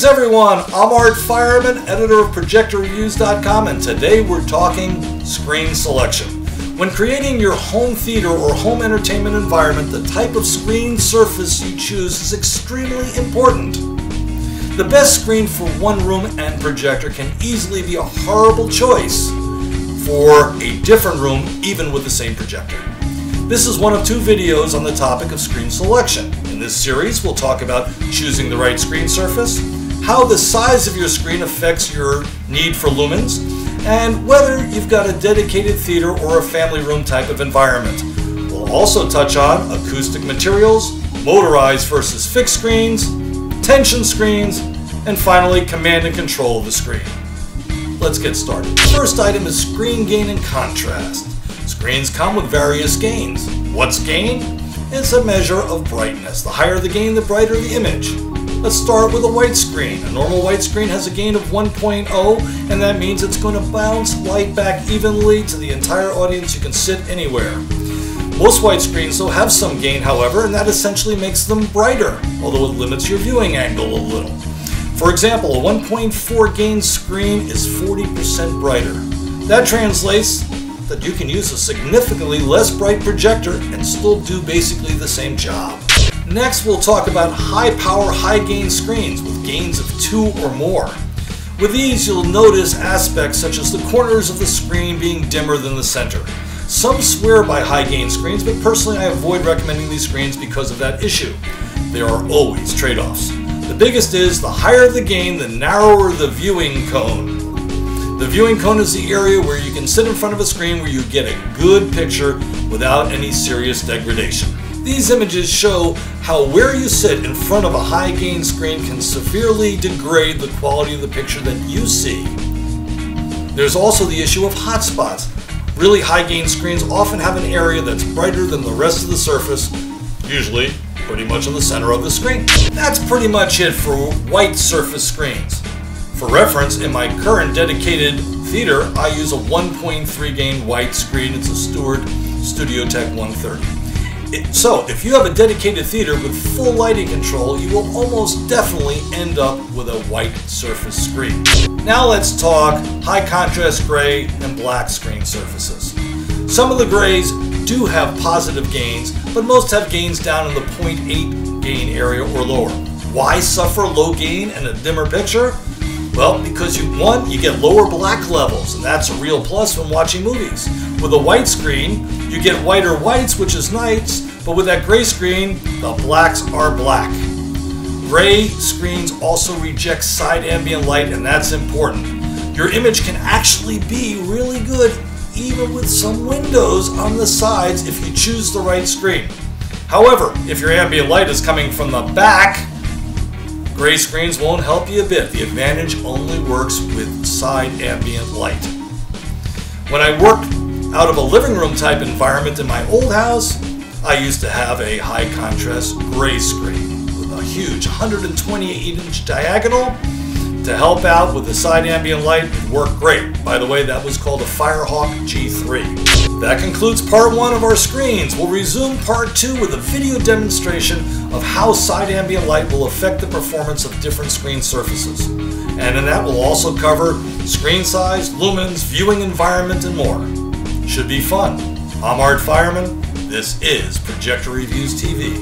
Greetings everyone, I'm Art Feierman, editor of ProjectorReviews.com, and today we're talking screen selection. When creating your home theater or home entertainment environment, the type of screen surface you choose is extremely important. The best screen for one room and projector can easily be a horrible choice for a different room, even with the same projector. This is one of two videos on the topic of screen selection. In this series, we'll talk about choosing the right screen surface, how the size of your screen affects your need for lumens, and whether you've got a dedicated theater or a family room type of environment. We'll also touch on acoustic materials, motorized versus fixed screens, tension screens, and finally command and control of the screen. Let's get started. The first item is screen gain and contrast. Screens come with various gains. What's gain? It's a measure of brightness. The higher the gain, the brighter the image. Let's start with a white screen. A normal white screen has a gain of 1.0, and that means it's going to bounce light back evenly to the entire audience. You can sit anywhere. Most white screens though have some gain, however, and that essentially makes them brighter, although it limits your viewing angle a little. For example, a 1.4 gain screen is 40% brighter. That translates that you can use a significantly less bright projector and still do basically the same job. Next, we'll talk about high power, high gain screens with gains of 2 or more. With these, you'll notice aspects such as the corners of the screen being dimmer than the center. Some swear by high gain screens, but personally I avoid recommending these screens because of that issue. There are always trade-offs. The biggest is the higher the gain, the narrower the viewing cone. The viewing cone is the area where you can sit in front of a screen where you get a good picture without any serious degradation. These images show how where you sit in front of a high gain screen can severely degrade the quality of the picture that you see. There's also the issue of hotspots. Really high gain screens often have an area that's brighter than the rest of the surface, usually pretty much in the center of the screen. That's pretty much it for white surface screens. For reference, in my current dedicated theater, I use a 1.3 gain white screen. It's a Stewart Studio Tech 130. So, if you have a dedicated theater with full lighting control, you will almost definitely end up with a white surface screen. Now let's talk high contrast gray and black screen surfaces. Some of the grays do have positive gains, but most have gains down in the 0.8 gain area or lower. Why suffer low gain and a dimmer picture? Well, because you get lower black levels, and that's a real plus when watching movies. With a white screen, you get whiter whites, which is nice, but with that gray screen, the blacks are black. Gray screens also reject side ambient light, and that's important. Your image can actually be really good, even with some windows on the sides if you choose the right screen. However, if your ambient light is coming from the back, gray screens won't help you a bit. The advantage only works with side ambient light. When I worked out of a living room type environment in my old house, I used to have a high contrast gray screen with a huge 128-inch diagonal to help out with the side ambient light. It worked great. By the way, that was called a Firehawk G3. That concludes part 1 of our screens. We'll resume part 2 with a video demonstration of how side ambient light will affect the performance of different screen surfaces. And in that we'll also cover screen size, lumens, viewing environment, and more. Should be fun. I'm Art Feierman. This is Projector Reviews TV.